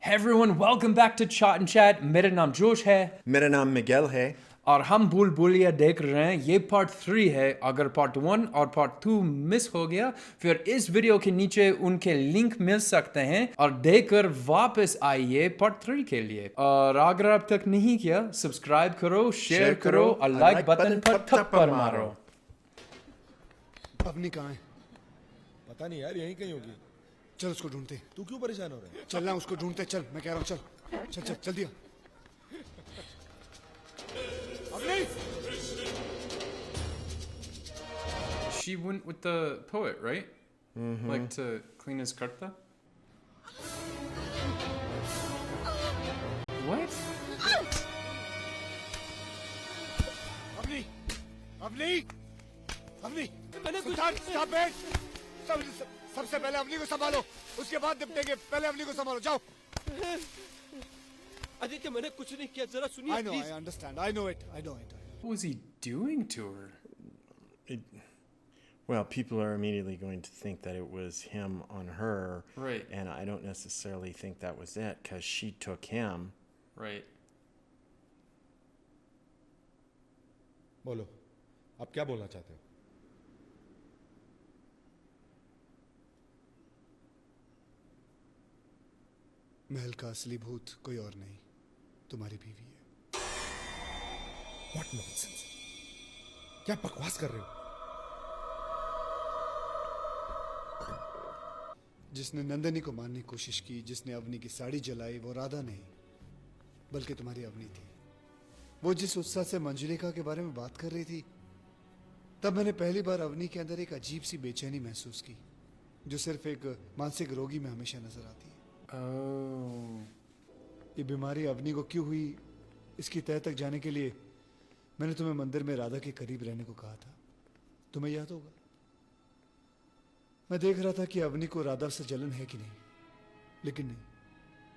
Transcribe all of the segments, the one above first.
Hey everyone, welcome back to Chat and Chat. मेरा नाम जोश है मेरा नाम मिगेल है और हम भूल भुलैया देख रहे हैं. ये पार्ट 3 है. अगर पार्ट 1 और पार्ट 2 मिस हो गया फिर इस वीडियो के नीचे उनके लिंक मिल सकते हैं और देखकर वापस आइए पार्ट 3 के लिए. और अगर अब तक नहीं किया सब्सक्राइब करो, शेयर करो और लाइक बटन पर थप्पड़ मारो. अपनी कहाँ है? पता नहीं यार, यहीं कहीं होगी. चल उसको ढूंढते. तू क्यों परेशान हो रहा है? चल ना उसको ढूंढते. चल मैं कह रहा हूँ चल चल चल जल्दी आ. अपनी She went with the poet, right? Like to clean his karta? What? अपनी अपनी अपनी मैंने स्टॉप इट. सबसे पहले अपनी को संभालो, उसके बाद निपटेंगे. पहले अपनी को संभालो. जाओ. आदित्य, मैंने कुछ नहीं किया, जरा सुनिए. I know, please. I understand. I know it. What was he doing to her? Well, people are immediately going to think that it was him on her. Right. And I don't necessarily think that was it because she took him. Right. बोलो, आप क्या बोलना चाहते हो? महल का असली भूत कोई और नहीं, तुम्हारी बीवी है. What nonsense? क्या बकवास कर रहे हो? जिसने नंदनी को मारने की कोशिश की, जिसने अवनी की साड़ी जलाई, वो राधा नहीं बल्कि तुम्हारी अवनी थी. वो जिस उत्साह से मंजुलिका के बारे में बात कर रही थी, तब मैंने पहली बार अवनी के अंदर एक अजीब सी बेचैनी महसूस की जो सिर्फ एक मानसिक रोगी में हमेशा नजर आती है. Oh. ये बीमारी अवनी को क्यों हुई, इसकी तह तक जाने के लिए मैंने तुम्हें मंदिर में राधा के करीब रहने को कहा था. तुम्हें याद होगा, मैं देख रहा था कि अवनी को राधा से जलन है कि नहीं, लेकिन नहीं,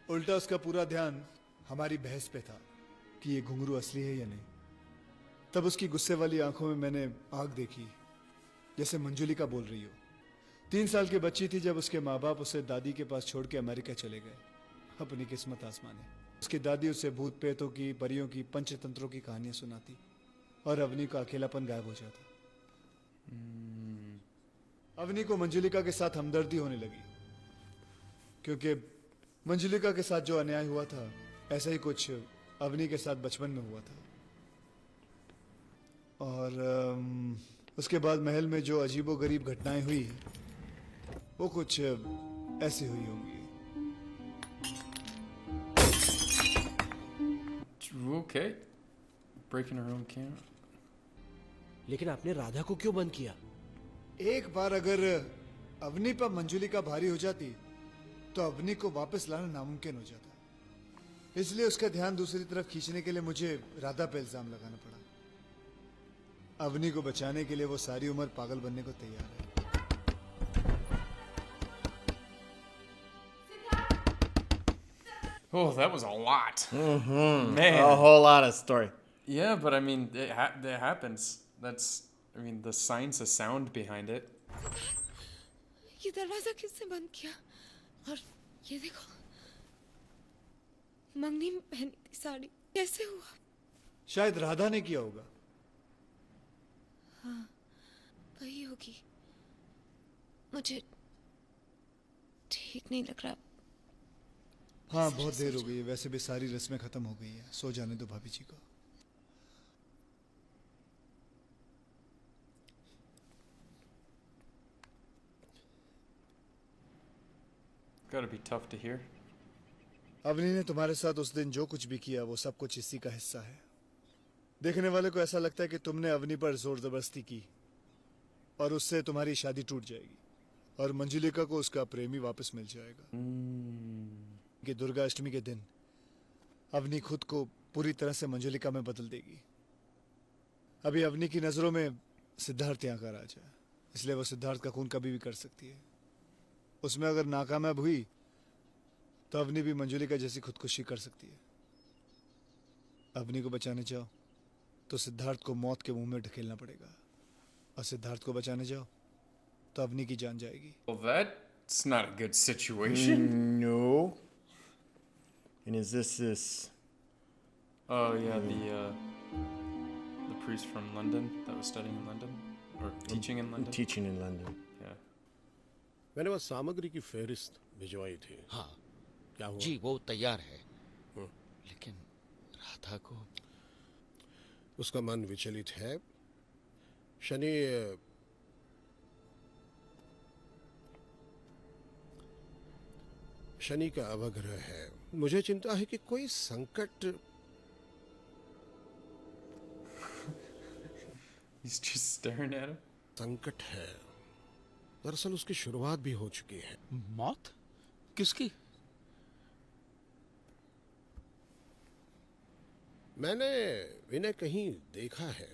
उल्टा उसका पूरा ध्यान हमारी बहस पे था कि ये घुंघरू असली है या नहीं. तब उसकी गुस्से वाली आंखों में मैंने आग देखी, जैसे मंजुलिका बोल रही हो. 3 साल की बच्ची थी जब उसके माँ बाप उसे दादी के पास छोड़ के अमेरिका चले गए. अपनी किस्मत आजमाने. उसकी दादी उसे भूत प्रेतों की, परियों की, पंचतंत्रों की कहानियां सुनाती और अवनी का अकेलापन गायब हो जाता. अवनी को मंजुलिका के साथ हमदर्दी होने लगी, क्योंकि मंजुलिका के साथ जो अन्याय हुआ था, ऐसा ही कुछ अवनी के साथ बचपन में हुआ था. और उसके बाद महल में जो अजीबोगरीब घटनाएं हुई, वो कुछ ऐसी हुई होंगी. Okay. Breaking her own camera. लेकिन आपने राधा को क्यों बंद किया? एक बार अगर अवनी पर मंजुलिका भारी हो जाती तो अवनी को वापस लाना नामुमकिन हो जाता. इसलिए उसका ध्यान दूसरी तरफ खींचने के लिए मुझे राधा पे इल्जाम लगाना पड़ा. अवनी को बचाने के लिए वो सारी उम्र पागल बनने को तैयार है. Oh, that was a lot. Man. Man. A whole lot of story. Yeah, but I mean, that happens. I mean, the science of sound behind it. ये दरवाजा किसने बंद किया? और ये देखो, मंगनी में पहनी थी साड़ी, कैसे हुआ? शायद राधा ने किया होगा. हाँ, वही होगी. मुझे ठीक नहीं लग रहा. हाँ, बहुत देर हो गई है. वैसे भी सारी रस्में खत्म हो गई है. सो जाने दो भाभी जी को. Gotta be tough to hear. Avani ने तुम्हारे साथ उस दिन जो कुछ भी किया, वो सब कुछ इसी का हिस्सा है. देखने वाले को ऐसा लगता है कि तुमने अवनी पर जोर जबरदस्ती की और उससे तुम्हारी शादी टूट जाएगी और मंजुलिका को उसका प्रेमी वापस मिल जाएगा. कि दुर्गा अष्टमी के दिन अवनी खुद को पूरी तरह से मंजुलिका में बदल देगी. अभी अवनी की नजरों में सिद्धार्थ यहाँ का राजा है, इसलिए वो सिद्धार्थ का खून कभी भी कर सकती है. उसमें अगर नाकामयाब हुई तो अवनी भी मंजुलिका जैसी खुदकुशी कर सकती है. अवनी को बचाने जाओ तो सिद्धार्थ को मौत के मुंह में ढकेलना पड़ेगा, और सिद्धार्थ को बचाने जाओ तो अवनी की जान जाएगी. Well, that's not a good situation. No. And is this? Oh yeah, the priest from London that was studying in London or teaching in London. Teaching in London. Yeah. मैंने वह सामग्री की फेहरिस्त भिजवाई थी। हाँ क्या हुआ? जी, वो तैयार है, लेकिन राधा को उसका मन विचलित है। शनि शनि का अवग्रह है। मुझे चिंता है कि कोई संकट। He's just staring at him. संकट है। दरअसल उसकी शुरुआत भी हो चुकी है। मौत किसकी? मैंने इन्हें कहीं देखा है।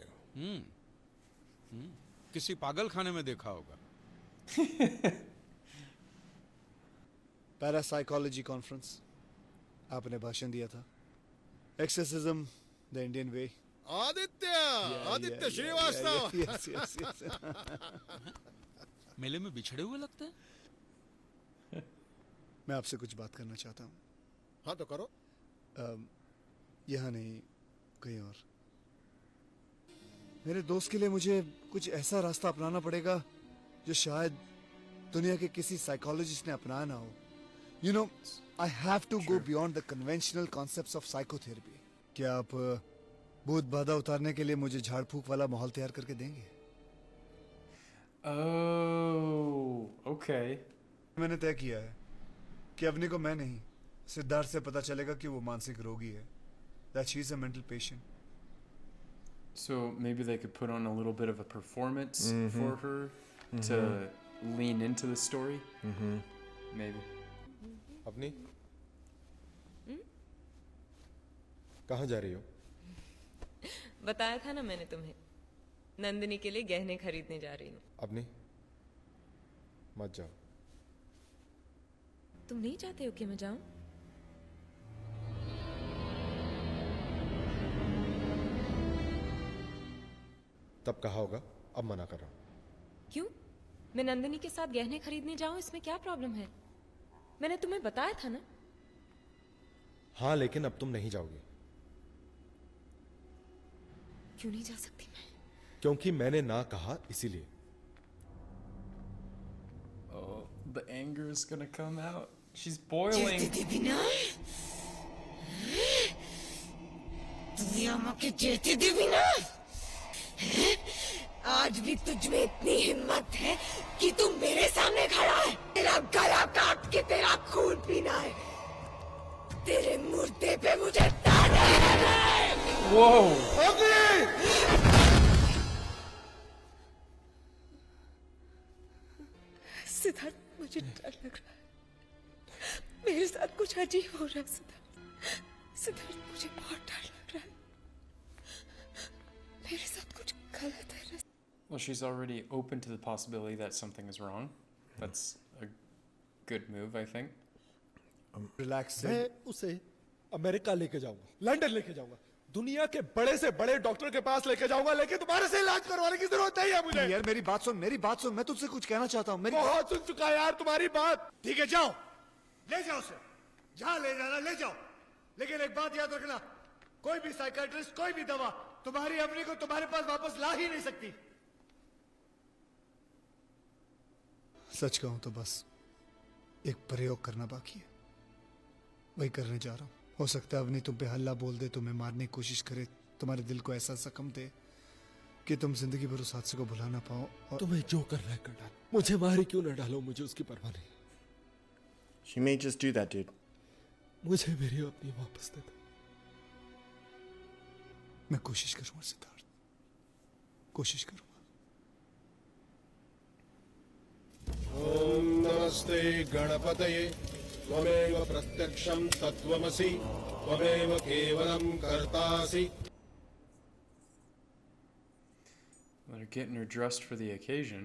किसी पागल खाने में देखा होगा। पैरासाइकोलॉजी कॉन्फ्रेंस आपने भाषण दिया था। Asceticism the Indian way. Aditya Srivastava. Yes yes yes. मेले में बिछड़े हुए लगते हैं। मैं आपसे कुछ बात करना चाहता हूँ। हाँ तो करो। यहाँ नहीं, कहीं और। मेरे दोस्त के लिए मुझे कुछ ऐसा रास्ता अपनाना पड़ेगा जो शायद दुनिया के किसी साइकोलॉजिस्ट ने अपनाया ना हो। You know, I have to go beyond the conventional concepts of psychotherapy. क्या आप भूत बाधा उतारने के लिए मुझे झाड़ फूक वाला माहौल तैयार करके देंगे? Oh, okay. मैंने तय किया है कि अवनी को मैं नहीं, सिद्धार्थ से पता चलेगा कि वो मानसिक रोगी है। That she's a mental patient. So maybe they could put on a little bit of a performance for her to lean into the story. Maybe. अपनी कहाँ जा रही हो? बताया था ना मैंने तुम्हें, नंदिनी के लिए गहने खरीदने जा रही हूँ। अपनी मत जाओ। तुम नहीं चाहते हो कि मैं जाऊं? तब कहा होगा, अब मना कर रहा हूं। क्यों? मैं नंदिनी के साथ गहने खरीदने जाऊं, इसमें क्या प्रॉब्लम है? मैंने तुम्हें बताया था ना। हाँ, लेकिन अब तुम नहीं जाओगी। क्यों नहीं जा सकती मैं? क्योंकि मैंने ना कहा, इसीलिए। Oh, the anger is gonna come out. She's boiling. आज भी तुझ में इतनी हिम्मत है कि तू मेरे सामने खड़ा है। तेरा गला काट के तेरा खून पीना है। तेरे मुर्दे पे मुझे ताने हैं। Whoa! सिद्धार्थ, मुझे डर लग रहा है। मेरे साथ कुछ अजीब हो रहा है सिद्धार्थ। सिद्धार्थ, मुझे बहुत डर लग रहा है। मेरे साथ कुछ गलत है। Well, she's already open to the possibility that something is wrong. That's a good move, I think. Relax. मैं उसे अमेरिका लेके जाऊंगा, लंदन लेके जाऊंगा, दुनिया के बड़े से बड़े डॉक्टर के पास लेके जाऊंगा, लेकिन तुम्हारे से इलाज करवाने की जरूरत नहीं है मुझे। यार मेरी बात सुन, मेरी बात सुन। मैं तुझसे कुछ कहना चाहता हूँ। बहुत सुन चुका यार तुम्हारी बात। ठीक है, जाओ, ले जाओ उसे। जहाँ ले जाना ले जाओ, लेकिन एक बात याद रखना, कोई भी साइकियाट्रिस्ट, कोई भी दवा तुम्हारी अवनी को तुम्हारे पास वापस ला ही नहीं सकती। सच कहूं तो बस एक प्रयोग करना बाकी है, वही करने जा रहा हूं। हो सकता है अवनी तुम पे हल्ला बोल दे, तुम्हें मारने की कोशिश करे, तुम्हारे दिल को ऐसा जख्म दे कि तुम जिंदगी भर उस हादसे को भुला ना पाओ। और तुम्हें जो करना है कर डाल, मुझे मारी क्यों ना डालो, मुझे उसकी परवाह नहीं। She may just do that, dude. मुझे मेरी अपनी वापस दे दो। मैं कोशिश करूंगा सिद्धार्थ, कोशिश करूंगा। ओम नमस्ते गणपतये। त्वमेव प्रत्यक्षं तत्त्वमसि, त्वमेव केवलं कर्तासि। They're getting her dressed for the occasion.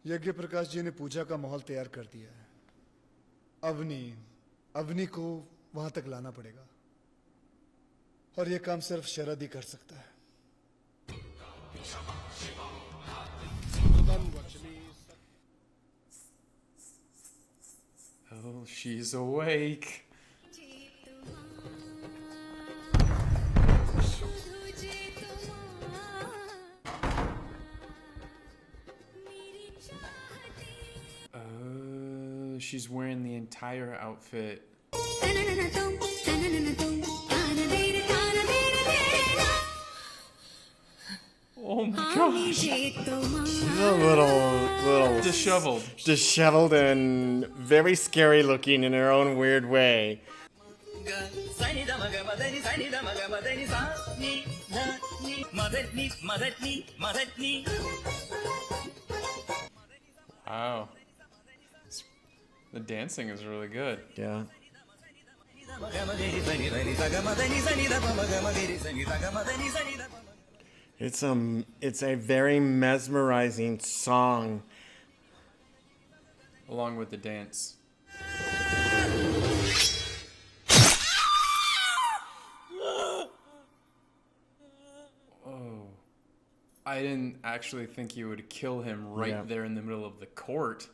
यज्ञ प्रकाश जी ने पूजा का माहौल तैयार कर दिया है। अवनी को वहां तक लाना पड़ेगा, और यह काम सिर्फ शरद ही कर सकता है। Oh, she's awake. She's wearing the entire outfit. Oh my gosh. She's a little Disheveled. and very scary looking in her own weird way. Wow. The dancing is really good. Yeah. It's a very mesmerizing song. Along with the dance. Oh. I didn't actually think you would kill him right there in the middle of the court.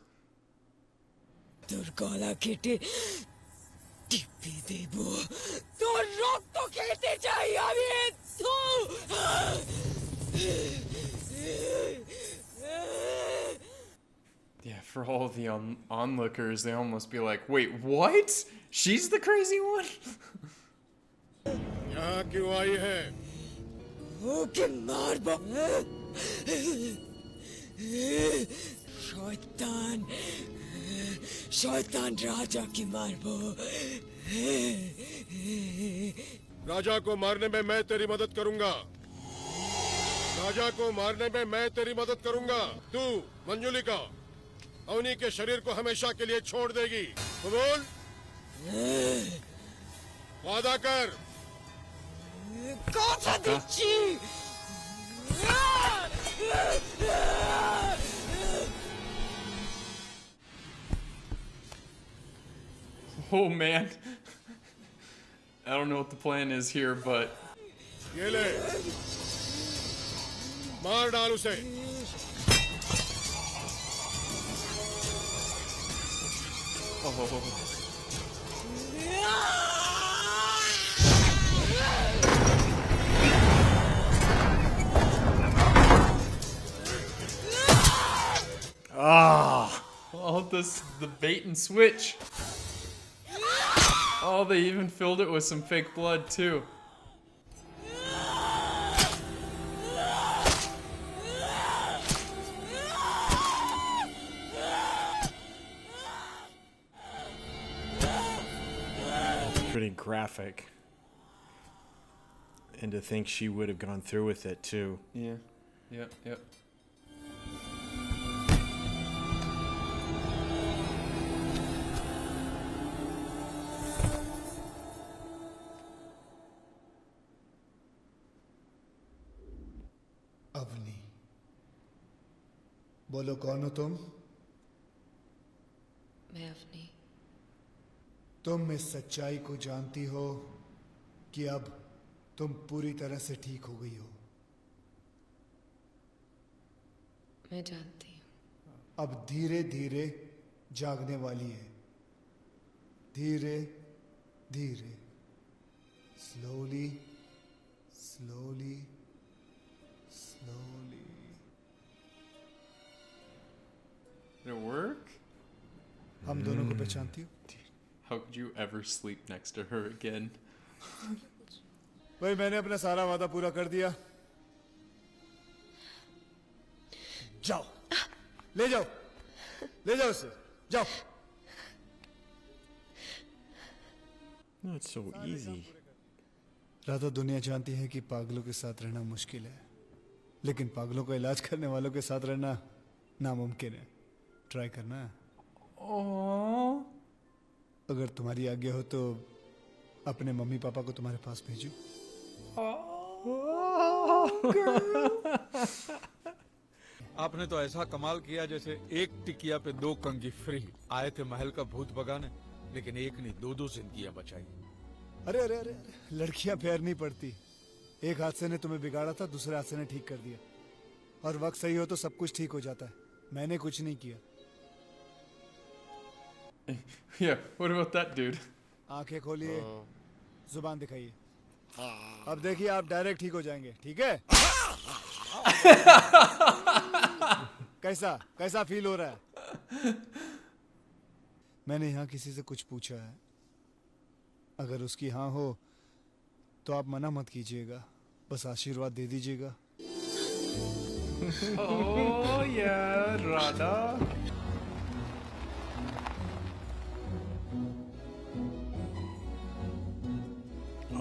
दुर्गाला केटे टिप्पी देबो तो रोक तो केटे चाहिए अभी तू Yeah, for all the onlookers, they almost be like, wait, what? She's the crazy one? यहाँ क्यों आई है? ओके मार बो शैतान शैतान राजा की मार बो राजा को मारने में मैं तेरी मदद करूंगा। राजा को मारने में मैं तेरी मदद करूंगा। तू मंजुलिका अवनी के शरीर को हमेशा के लिए छोड़ देगी। बोल वादा कर। cosa dici Oh man. I don't know what the plan is here, but... ये ले मार डाल उसे। Oh. Oh, the bait and switch. Oh, they even filled it with some fake blood too. Pretty graphic. And to think she would have gone through with it too. Yeah. Yep. Avani बोलो कौन हो तुम? मैं अवनी। तुम इस सच्चाई को जानती हो कि अब तुम पूरी तरह से ठीक हो गई हो। मैं जानती हूँ। अब धीरे धीरे जागने वाली है। धीरे धीरे slowly slowly slowly. Did it work? हम दोनों को पहचानती हो? How could you ever sleep next to her again? भाई मैंने अपना सारा वादा पूरा कर दिया। जाओ ले जाओ उसे जाओ। No, it's so easy. Radha दुनिया जानती है कि पागलों के साथ रहना मुश्किल है, लेकिन पागलों का इलाज करने वालों के साथ रहना नामुमकिन है। ट्राई करना है। Oh. अगर तुम्हारी आज्ञा हो तो अपने मम्मी पापा को तुम्हारे पास भेजूं? आपने तो ऐसा कमाल किया जैसे एक टिकिया पे 2 कंगी फ्री। आए थे महल का भूत भगाने, लेकिन एक नहीं 2 जिंदगियां बचाई। अरे अरे अरे लड़कियां पैर नहीं पड़ती। एक हादसे ने तुम्हें बिगाड़ा था, दूसरे हादसे ने ठीक कर दिया। और वक्त सही हो तो सब कुछ ठीक हो जाता है। मैंने कुछ नहीं किया। Yeah, what about that dude? आंखें खोलिए, जुबान दिखाइए. अब देखिए आप डायरेक्ट ठीक हो जाएंगे, ठीक है? कैसा कैसा फील हो रहा है? मैंने यहाँ किसी से कुछ पूछा है. अगर उसकी हाँ हो तो आप मना मत कीजिएगा, बस आशीर्वाद दे दीजिएगा. Oh yeah, Radha.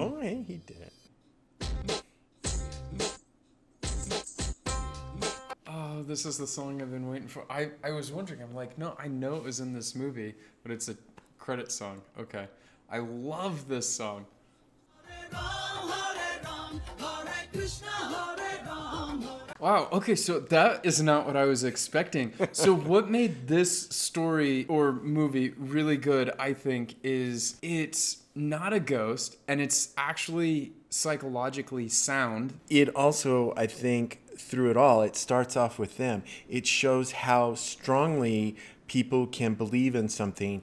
Oh, hey, he did it. Oh, this is the song I've been waiting for. I was wondering, I'm like, no, I know it was in this movie, but it's a credit song. Okay. I love this song. Wow, okay, so that is not what I was expecting. So what made this story or movie really good, I think, is it's not a ghost and it's actually psychologically sound. It also, I think, through it all, it starts off with them. It shows how strongly people can believe in something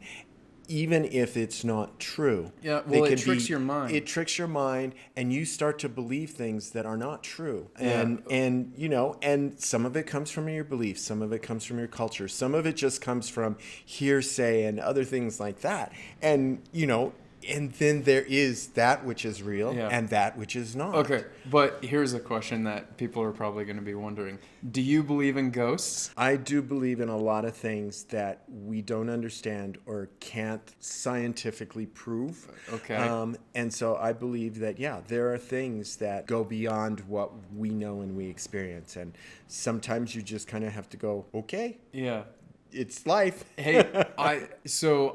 even if it's not true. Yeah, well, it tricks your mind. It tricks your mind, and you start to believe things that are not true. Yeah. And you know, and some of it comes from your beliefs, some of it comes from your culture, some of it just comes from hearsay and other things like that. And you know, and then there is that which is real and that which is not. Okay, but here's a question that people are probably going to be wondering. Do you believe in ghosts? I do believe in a lot of things that we don't understand or can't scientifically prove. Okay. And so I believe that, yeah, there are things that go beyond what we know and we experience. And sometimes you just kind of have to go, okay. Yeah. It's life. Hey, I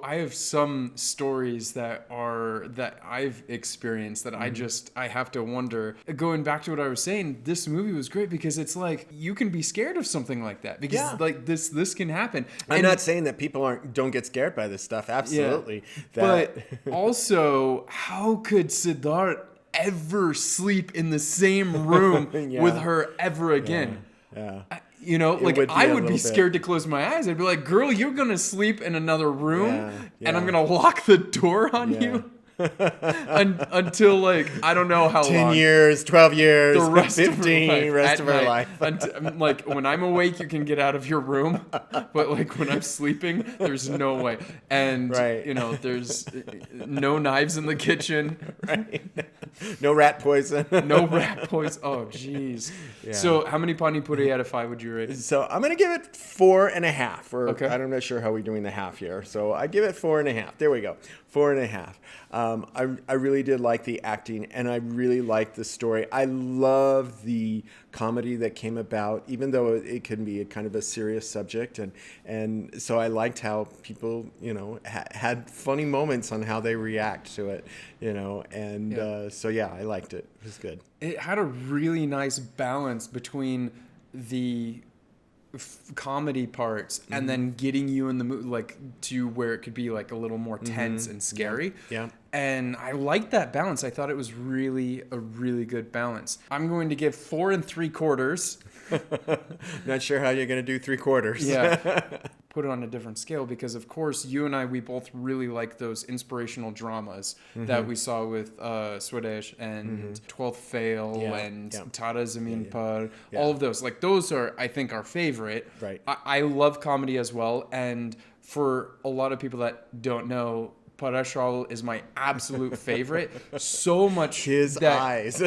have some stories that I've experienced that I have to wonder. Going back to what I was saying, this movie was great because it's like you can be scared of something like that because like this can happen. I'm not saying that people don't get scared by this stuff. Absolutely. Yeah. But also, how could Siddharth ever sleep in the same room with her ever again? Yeah. You know, like I would be scared to close my eyes. I'd be like, girl, you're going to sleep in another room and I'm going to lock the door on you until like, I don't know how 10 long. years, 12 years, the rest 15, rest of her life. Like when I'm awake, you can get out of your room. But like when I'm sleeping, there's no way. And, you know, there's no knives in the kitchen. Right. No rat poison. No rat poison. Oh, jeez. Yeah. So how many pani puri out of 5 would you rate it? So I'm going to give it 4.5. Or I'm not sure how we're doing the half here. So I give it 4.5. There we go. 4.5. I really did like the acting and I really liked the story. I love the comedy that came about, even though it can be a kind of a serious subject. And so I liked how people, you know, had funny moments on how they react to it, you know. And so, yeah, I liked it. It was good. It had a really nice balance between the comedy parts and then getting you in the mood, like to where it could be like a little more tense and scary. Yeah. And I liked that balance. I thought it was really a really good balance. I'm going to give 4 3/4. Not sure how you're going to do 3/4. Yeah. Put it on a different scale because of course you and I, we both really like those inspirational dramas that we saw with Swadesh and 12th Fail and Tara Zameen Par. All of those, like those are, I think, our favorite. Right. I love comedy as well. And for a lot of people that don't know, Paresh Rawal is my absolute favorite. So much his eyes.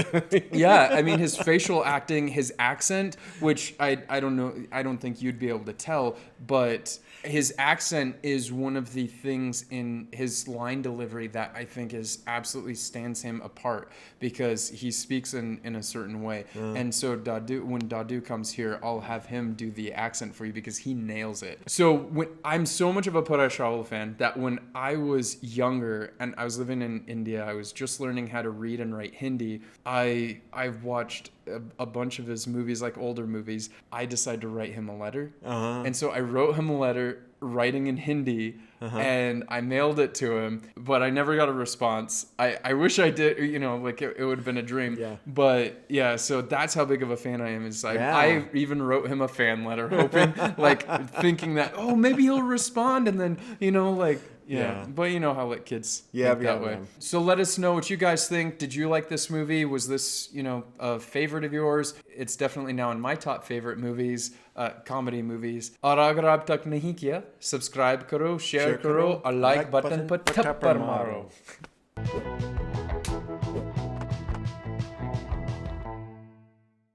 Yeah, I mean his facial acting, his accent, which I don't know, I don't think you'd be able to tell, but his accent is one of the things in his line delivery that I think is absolutely stands him apart because he speaks in a certain way. And so when Dadu comes here, I'll have him do the accent for you because he nails it. So I'm so much of a Paresh Rawal fan that when I was younger and I was living in India, I was just learning how to read and write Hindi. I've watched a bunch of his movies, like older movies. I decided to write him a letter. And so I wrote him a letter writing in Hindi and I mailed it to him, but I never got a response. I wish I did, you know, like it would have been a dream. Yeah. But yeah, so that's how big of a fan I am. Is I even wrote him a fan letter hoping, like thinking that, oh, maybe he'll respond. And then, you know, like Yeah, but you know how kids think that way. man. So let us know what you guys think. Did you like this movie? Was this, a favorite of yours? It's definitely now in my top favorite movies, comedy movies. और अगर आप तक नहीं किया, subscribe करो, share करो और like button पर थप्पड़ मारो.